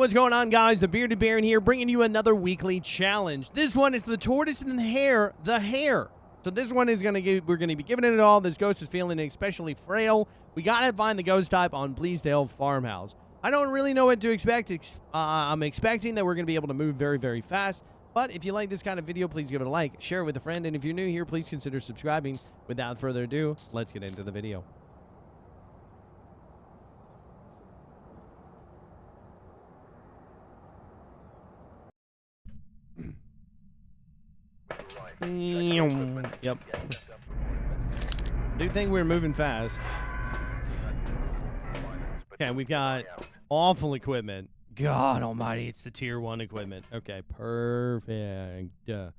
what's going on, guys? The Bearded Baron here, bringing you another weekly challenge. This one is the Tortoise and Hare, the hare. So this one is we're gonna be giving it all. This ghost is feeling especially frail. We gotta find the ghost type on Bleasdale Farmhouse. I don't really know what to expect. I'm expecting that we're gonna be able to move very, very fast. But if you like this kind of video, please give it a like, share it with a friend, and if you're new here, please consider subscribing. Without further ado, let's get into the video. Yep. I do think we're moving fast. Okay, we've got awful equipment. God almighty, it's the tier 1 equipment. Okay, perfect. I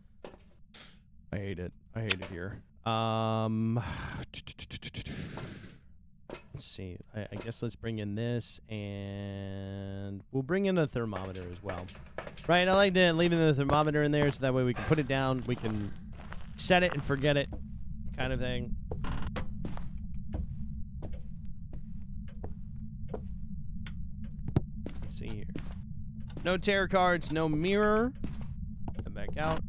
hate it. I hate it here. Let's see. I guess let's bring in this, and we'll bring in a thermometer as well. Right, I like leaving the thermometer in there so that way we can put it down, we can set it and forget it kind of thing. Let's see here. No tarot cards, no mirror. Come back out.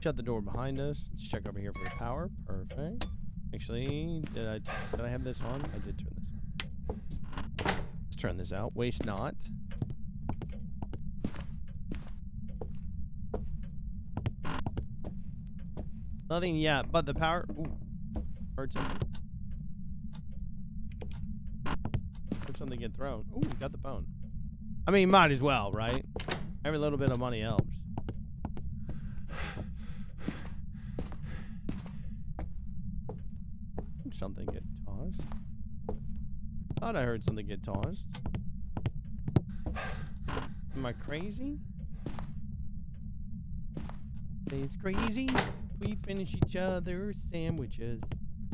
Shut the door behind us. Let's check over here for the power. Perfect. Actually, did I have this on? I did turn this on. Let's turn this out. Waste not. Nothing yet, but the power. Ooh, heard something. Heard something get thrown. Ooh, got the bone. I mean, might as well, right? Every little bit of money helps. Something get tossed. Thought I heard something get tossed. Am I crazy? It's crazy. We finish each other's sandwiches.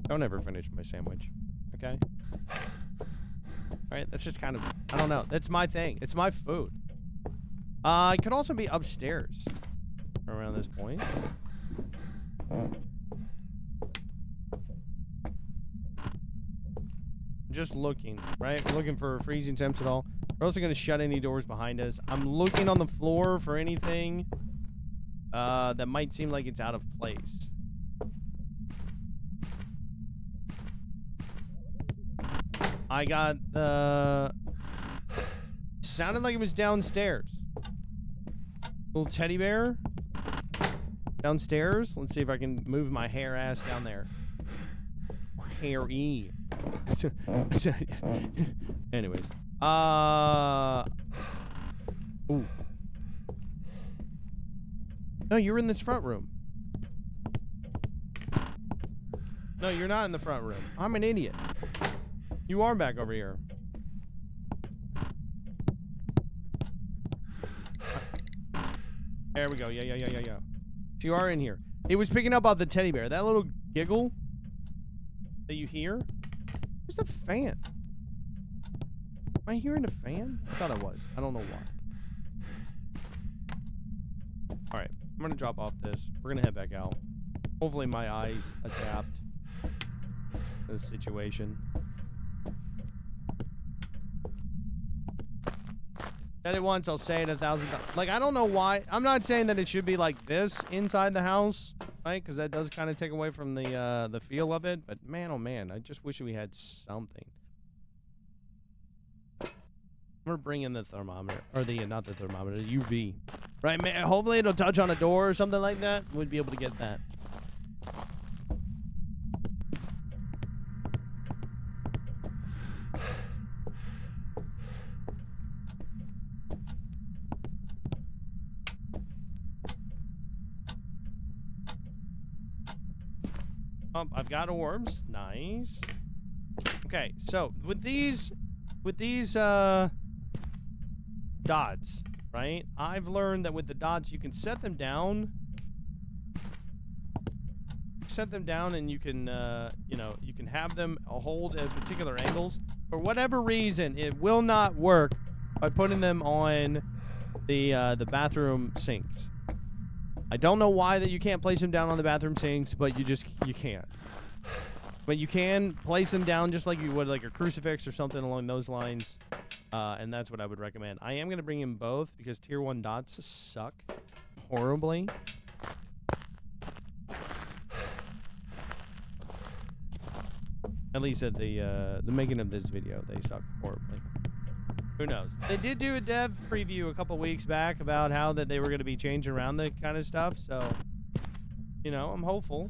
Don't ever finish my sandwich. Okay? Alright, that's just kind of, I don't know. That's my thing. It's my food. It could also be upstairs around this point. Just looking, right? We're looking for freezing temps at all. We're also going to shut any doors behind us. I'm looking on the floor for anything that might seem like it's out of place. I got the... Sounded like it was downstairs. Little teddy bear. Downstairs. Let's see if I can move my hair ass down there. Hairy. Anyways. Ooh. No, you're in this front room. No, you're not in the front room. I'm an idiot. You are back over here. There we go. Yeah. So you are in here. It was picking up off the teddy bear. That little giggle that you hear? Where's the fan? Am I hearing a fan? I thought I was. I don't know why. Alright, I'm gonna drop off this. We're gonna head back out. Hopefully my eyes adapt to the situation. Said it once, I'll say it 1,000 times. Like, I don't know why. I'm not saying that it should be like this inside the house, right? Because that does kind of take away from the feel of it. But man, oh man, I just wish we had something. I'm gonna bring in the thermometer, or not the thermometer, the UV, right? Man, hopefully it'll touch on a door or something like that. We'd be able to get that. I've got orbs. Nice. Okay, so with these dots, right? I've learned that with the dots you can set them down. And you can you can have them hold at particular angles. For whatever reason, it will not work by putting them on the bathroom sinks. I don't know why that you can't place them down on the bathroom sinks, but you can't. But you can place them down just like you would like a crucifix or something along those lines. And that's what I would recommend. I am going to bring in both because tier 1 dots suck horribly. At least at the making of this video, they suck horribly. Who knows? They did do a dev preview a couple weeks back about how that they were going to be changing around the kind of stuff. So, you know, I'm hopeful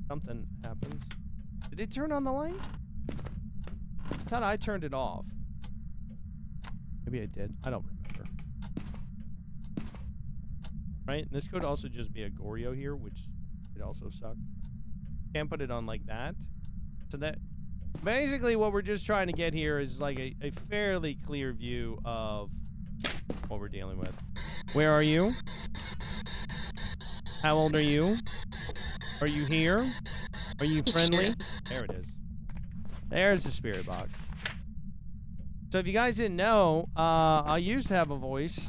something happens. Did it turn on the light? I thought I turned it off. Maybe I did. I don't remember. Right? And this could also just be a Goryo here, which it also suck. Can't put it on like that. So that basically what we're just trying to get here is like a fairly clear view of what we're dealing with. Where are you? How old are you? Are you here? Are you friendly? There it is. There's the spirit box. So if you guys didn't know, I used to have a voice.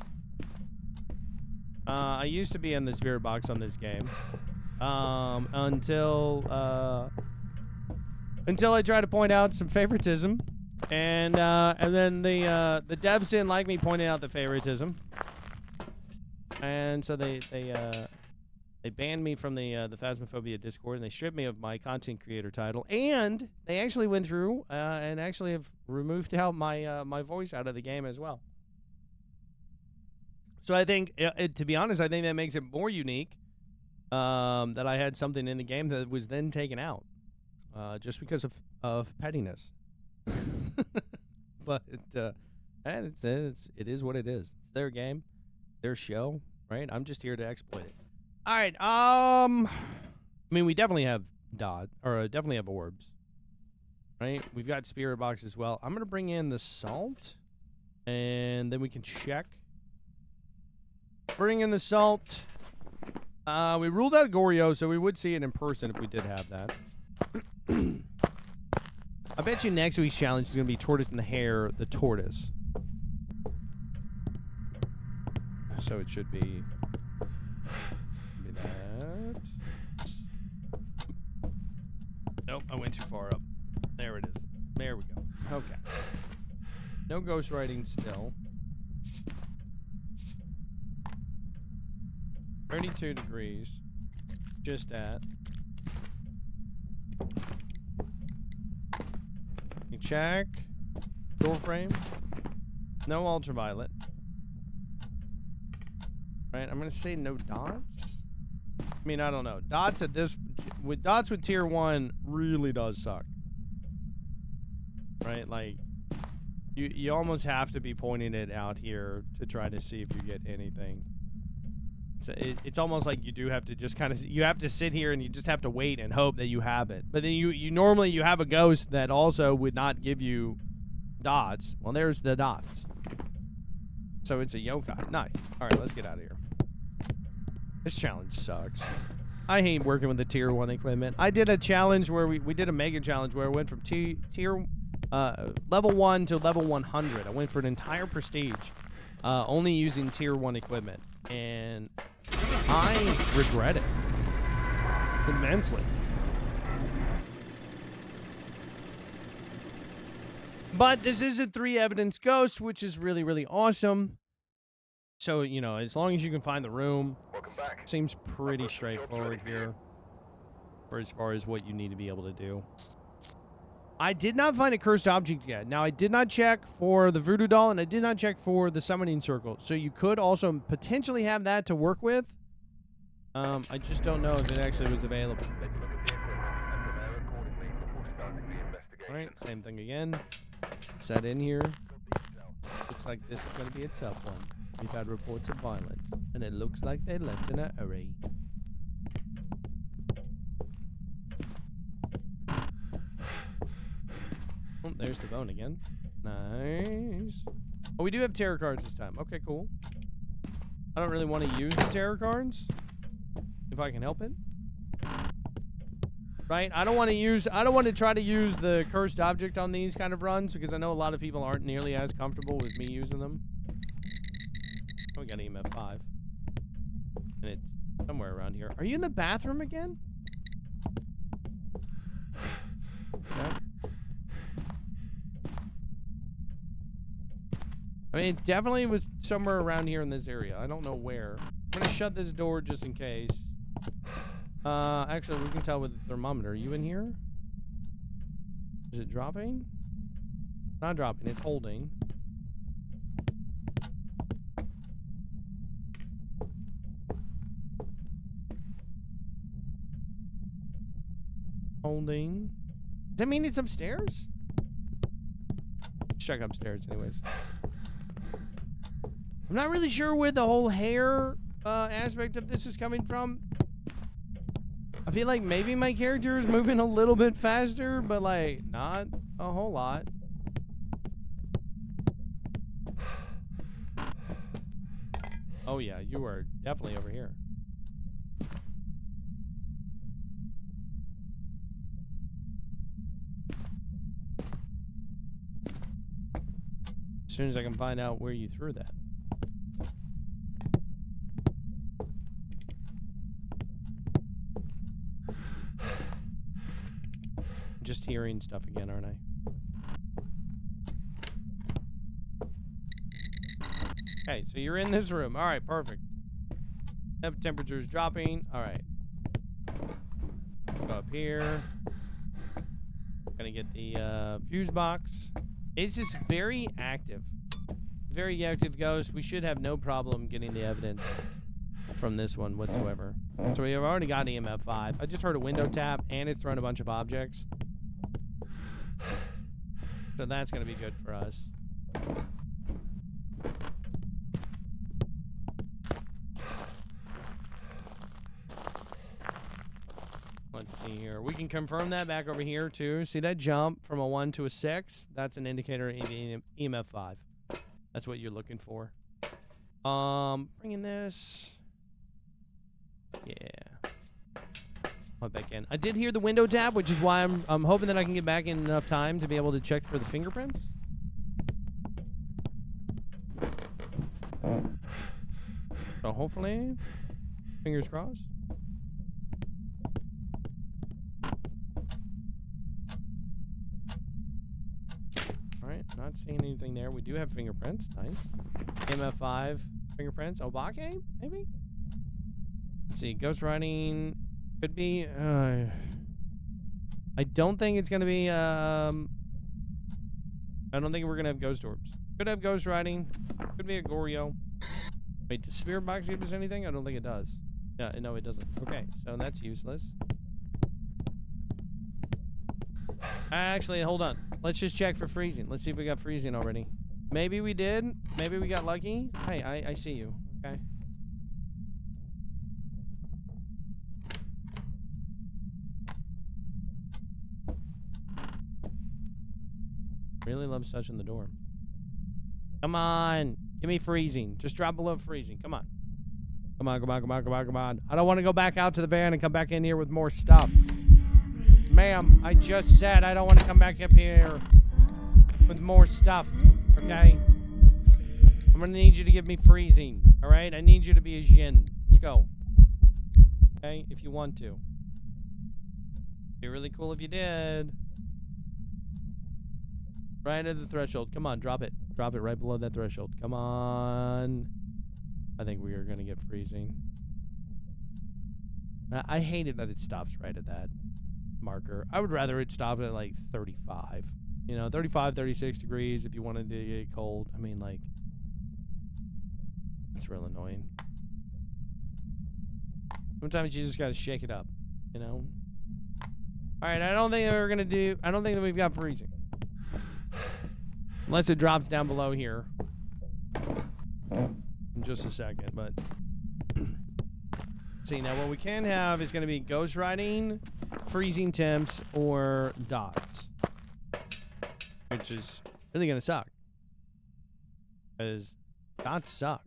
I used to be in the spirit box on this game. Until I tried to point out some favoritism. And then the devs didn't like me pointing out the favoritism. And so they banned me from the Phasmophobia Discord, and they stripped me of my content creator title. And they actually went through and actually have removed out my my voice out of the game as well. So I think, to be honest, I think that makes it more unique that I had something in the game that was then taken out just because of pettiness. But it is what it is. It's their game, their show, right? I'm just here to exploit it. All right. I mean, we definitely have definitely have orbs, right? We've got spirit box as well. I'm gonna bring in the salt, and then we can check. Bring in the salt. We ruled out Goryo, so we would see it in person if we did have that. I bet you next week's challenge is gonna be Tortoise and the Hare, the tortoise. So it should be. That. Nope, I went too far up. There it is. There we go. Okay. No ghostwriting still. 32 degrees. Just at. You check. Door frame. No ultraviolet. Right, I'm gonna say no dots. I mean, I don't know. Dots at this with tier 1 really does suck. Right? Like you almost have to be pointing it out here to try to see if you get anything. So it's almost like you do have to just kind of you have to sit here and you just have to wait and hope that you have it. But then you normally you have a ghost that also would not give you dots. Well, there's the dots. So it's a yokai. Nice. All right, let's get out of here. This challenge sucks. I hate working with the tier 1 equipment. I did a challenge where we did a mega challenge where I went from level 1 to level 100. I went for an entire prestige, only using tier 1 equipment, and I regret it immensely. But this is a 3 evidence ghost, which is really, really awesome. So, you know, as long as you can find the room, seems pretty straightforward here for as far as what you need to be able to do. I did not find a cursed object yet. Now, I did not check for the voodoo doll, and I did not check for the summoning circle. So you could also potentially have that to work with. I just don't know if it actually was available. All right, same thing again. Set in here. Looks like this is going to be a tough one. We've had reports of violence, and it looks like they left in a hurry. Oh, there's the bone again. Nice. Oh, we do have tarot cards this time. Okay, cool. I don't really want to use the tarot cards, if I can help it. Right? I don't want to try to use the cursed object on these kind of runs, because I know a lot of people aren't nearly as comfortable with me using them. Oh, we got an EMF 5. And it's somewhere around here. Are you in the bathroom again? Check. I mean, it definitely was somewhere around here in this area. I don't know where. I'm gonna shut this door just in case. Actually, we can tell with the thermometer. Are you in here? Is it dropping? Not dropping. It's holding. Holding. Does that mean it's upstairs? Let's check upstairs anyways. I'm not really sure where the whole hair aspect of this is coming from. I feel like maybe my character is moving a little bit faster, but like not a whole lot. Oh yeah, you are definitely over here. As soon as I can find out where you threw that. Just hearing stuff again, aren't I? Okay, so you're in this room. All right, perfect. Temperature's dropping. All right. Go up here. Gonna get the fuse box. This is very active. Very active ghost. We should have no problem getting the evidence from this one whatsoever. So we have already got EMF 5. I just heard a window tap, and it's thrown a bunch of objects. So that's going to be good for us. Let's see here. We can confirm that back over here, too. See that jump from a 1 to a 6? That's an indicator of EMF 5. That's what you're looking for. Bringing this. Yeah. Put back in. I did hear the window tap, which is why I'm hoping that I can get back in enough time to be able to check for the fingerprints. So hopefully, fingers crossed. All right, not seeing anything there. We do have fingerprints. Nice. MF5 fingerprints. Obake, maybe? Let's see. Ghost writing. Could be, I don't think it's going to be, I don't think we're going to have ghost orbs. Could have ghost writing. Could be a Goryo. Wait, does spirit box give us anything? I don't think it does. Yeah, no, it doesn't. Okay, so that's useless. Actually, hold on. Let's just check for freezing. Let's see if we got freezing already. Maybe we did. Maybe we got lucky. Hey, I see you. Okay. Really loves touching the door. Come on. Give me freezing. Just drop below freezing. Come on. Come on, come on, come on, come on, come on. I don't want to go back out to the van and come back in here with more stuff. Ma'am, I just said I don't want to come back up here with more stuff. Okay? I'm going to need you to give me freezing. All right? I need you to be a Jin. Let's go. Okay? If you want to. It'd be really cool if you did. Right at the threshold. Come on, drop it. Drop it right below that threshold. Come on. I think we are going to get freezing. I hate it that it stops right at that marker. I would rather it stop at like 35. You know, 35, 36 degrees if you wanted to get cold. I mean, like, it's real annoying. Sometimes you just got to shake it up, you know? All right, I don't think that we've got freezing. Unless it drops down below here. In just a second, but... See, now what we can have is going to be ghost writing, freezing temps, or dots. Which is really going to suck. Because dots suck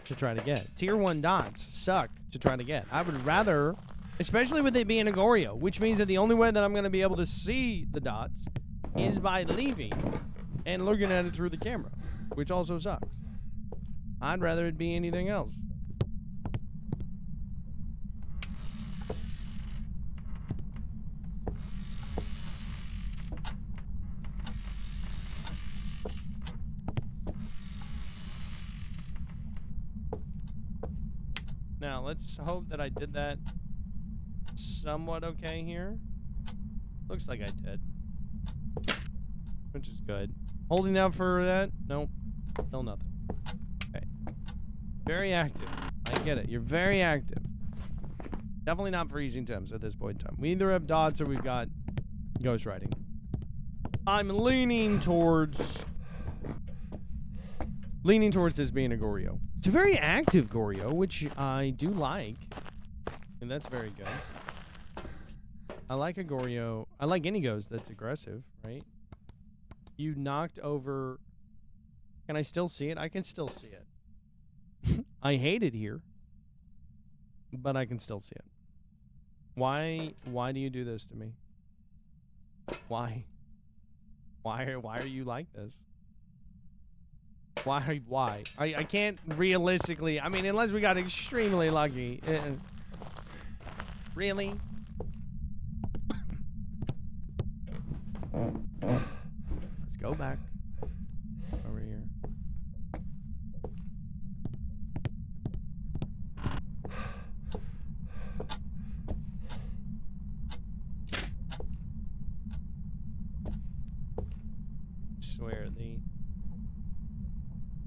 to try to get. Tier 1 dots suck to try to get. I would rather, especially with it being a Goryo, which means that the only way that I'm going to be able to see the dots is by leaving and looking at it through the camera, which also sucks. I'd rather it be anything else. Now, let's hope that I did that somewhat okay here. Looks like I did. Which is good. Holding out for that? Nope. Still nothing. Okay. Very active. I get it. You're very active. Definitely not freezing temps at this point in time. We either have dots or we've got ghost writing. I'm leaning towards this being a Goryo. It's a very active Goryo, which I do like. And that's very good. I like a Goryo. I like any ghost that's aggressive, right? You knocked over. Can I still see it? I can still see it. I hate it here. But I can still see it. Why do you do this to me? Why? Why are you like this? Why? I can't realistically. I mean, unless we got extremely lucky. Really? Let's go back over here.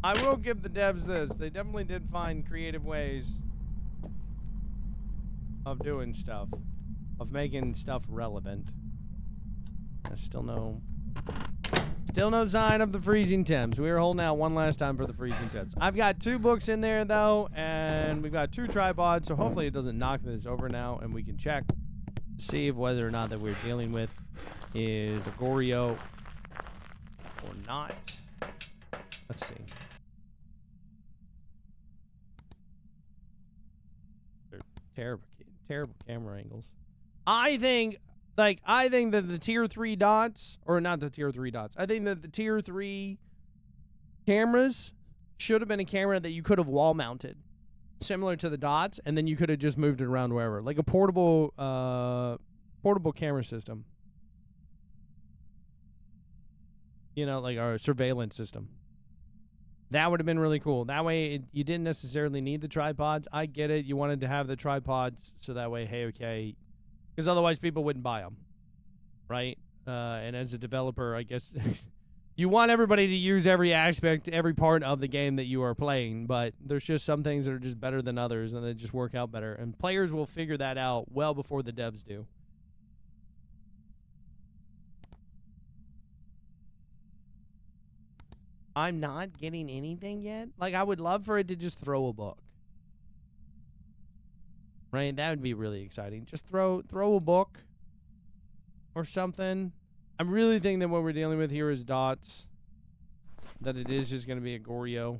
I will give the devs this. They definitely did find creative ways of doing stuff, of making stuff relevant. Still no sign of the freezing temps. We are holding out one last time for the freezing temps. I've got 2 books in there though, and we've got 2 tripods, so hopefully it doesn't knock this over now, and we can check to see if whether or not that we're dealing with is a Goryo or not. Let's see. They're terrible camera angles. I think that the tier 3 dots, or not the tier 3 dots, I think that the tier 3 cameras should have been a camera that you could have wall mounted, similar to the dots, and then you could have just moved it around wherever, like a portable camera system. You know, like our surveillance system. That would have been really cool. That way, you didn't necessarily need the tripods. I get it. You wanted to have the tripods so that way, hey, okay. Because otherwise, people wouldn't buy them. Right? And as a developer, I guess you want everybody to use every aspect, every part of the game that you are playing. But there's just some things that are just better than others, and they just work out better. And players will figure that out well before the devs do. I'm not getting anything yet. Like, I would love for it to just throw a book. Right? That would be really exciting. Just throw a book or something. I'm really thinking that what we're dealing with here is dots. That it is just going to be a Goryo.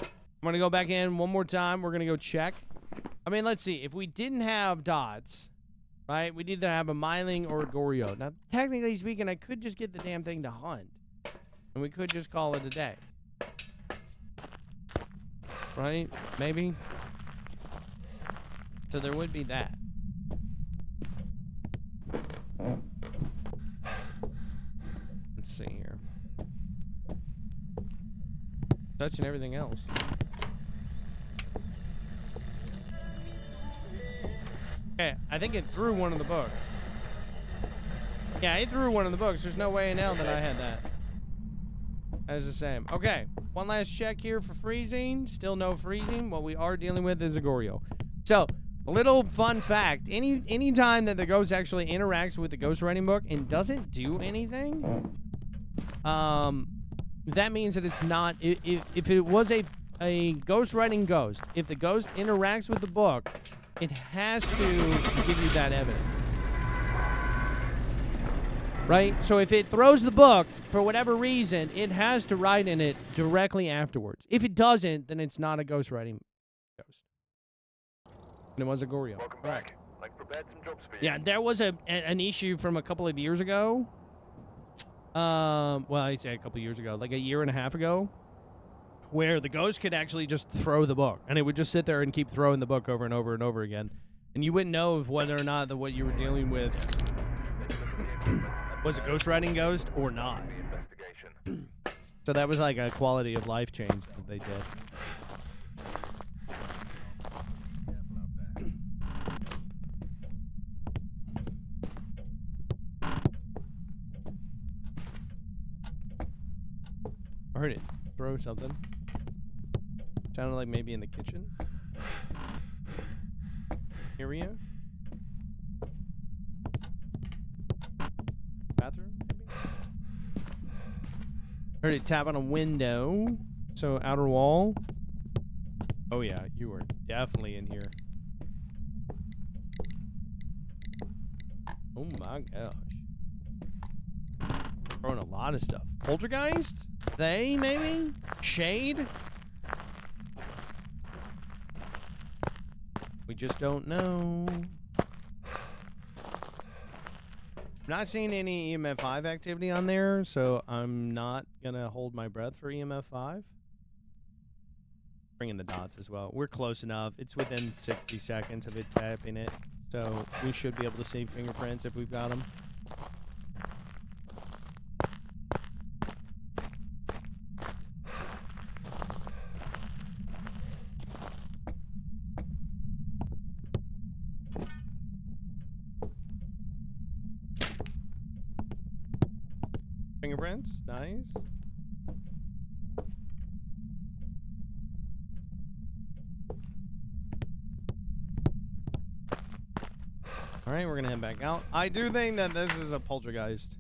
I'm going to go back in one more time. We're going to go check. I mean, let's see. If we didn't have dots, right, we'd either have a Myling or a Goryo. Now, technically speaking, I could just get the damn thing to hunt. And we could just call it a day. Right? Maybe. So there would be that. Let's see here. Touching everything else. Okay, I think it threw one of the books. Yeah, it threw one of the books. There's no way in hell that I had that. That is the same. Okay, one last check here for freezing. Still no freezing. What we are dealing with is a Goryo. So, a little fun fact. Any time that the ghost actually interacts with the ghost writing book and doesn't do anything, that means that it's not... If it was a ghost writing ghost, if the ghost interacts with the book, it has to give you that evidence. Right? So if it throws the book, for whatever reason, it has to write in it directly afterwards. If it doesn't, then it's not a ghostwriting ghost. And it was a Goryo. Welcome back. I've prepared some jobs for you. Yeah, there was an issue from a couple of years ago. Well, I say a couple of years ago, like a year and a half ago, where the ghost could actually just throw the book. And it would just sit there and keep throwing the book over and over and over again. And you wouldn't know if whether or not that what you were dealing with was a ghostwriting ghost or not. So that was like a quality of life change that they did. I heard it throw something. Sounded like maybe in the kitchen area. Bathroom, maybe? Heard it tap on a window. So, outer wall. Oh, yeah, you were definitely in here. Oh, my gosh. Throwing a lot of stuff. Poltergeist? They, maybe? Shade? We just don't know. I'm not seeing any EMF 5 activity on there, so I'm not gonna hold my breath for EMF 5. Bring in the dots as well. We're close enough. It's within 60 seconds of it tapping it, so we should be able to see fingerprints if we've got them. Fingerprints, nice. All right, we're gonna head back out. I do think that this is a poltergeist.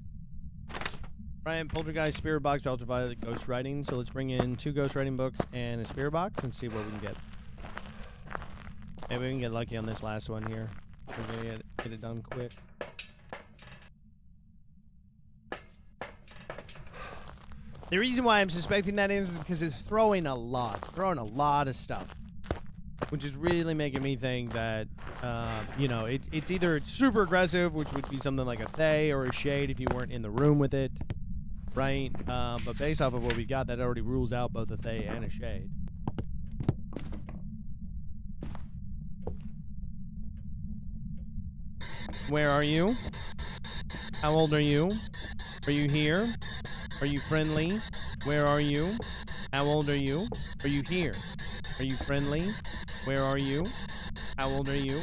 Right, poltergeist, spirit box, ultraviolet, ghost writing. So let's bring in 2 ghost writing books and a spirit box and see what we can get. Maybe we can get lucky on this last one here. We're gonna get it done quick. The reason why I'm suspecting that is because it's throwing a lot of stuff, which is really making me think that, you know, it's either super aggressive, which would be something like a Thay or a Shade if you weren't in the room with it, right? But based off of what we got, that already rules out both a Thay and a Shade. Where are you? How old are you? Are you here? Are you friendly? Where are you? How old are you? Are you here? Are you friendly? Where are you? How old are you?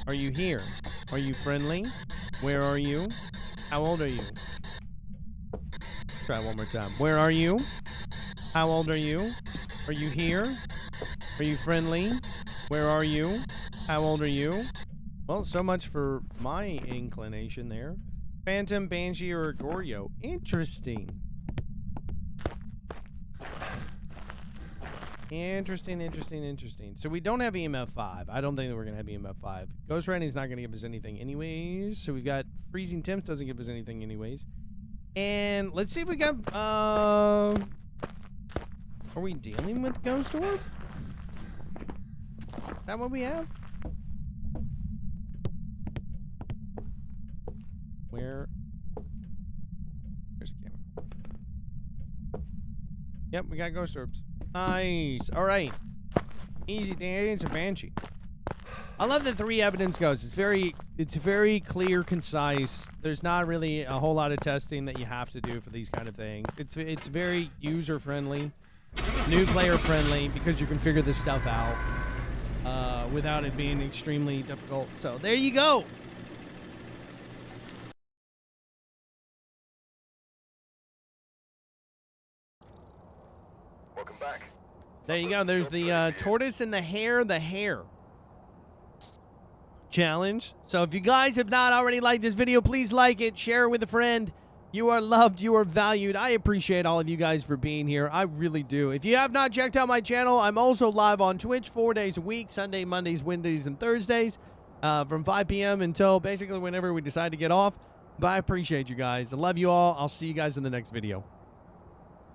Are you here? Are you friendly? Where are you? How old are you? Try one more time. Where are you? How old are you? Are you here? Are you friendly? Where are you? How old are you? Well, so much for my inclination there. Phantom, Banshee, or Gorio. Interesting. Interesting. So we don't have EMF 5. I don't think that we're going to have EMF 5. Ghost Writing's not going to give us anything anyways. So we've got Freezing Temps doesn't give us anything anyways. And let's see if we got, are we dealing with Ghost Orb? Is that what we have? Where? There's a camera. Yep, we got Ghost Orbs. Nice. All right. Easy to answer, Banshee. I love the 3 evidence ghosts. It's very clear, concise. There's not really a whole lot of testing that you have to do for these kind of things. It's very user friendly, new player friendly, because you can figure this stuff out without it being extremely difficult. So there you go. Welcome back. There you go. There's the Tortoise and the Hare challenge. So if you guys have not already liked this video, please like it, share it with a friend. You are loved, you are valued. I appreciate all of you guys for being here. I really do. If you have not checked out my channel, I'm also live on Twitch 4 days a week, Sunday, Mondays, Wednesdays, and Thursdays, from 5 p.m. until basically whenever we decide to get off. But I appreciate you guys. I love you all. I'll see you guys in the next video.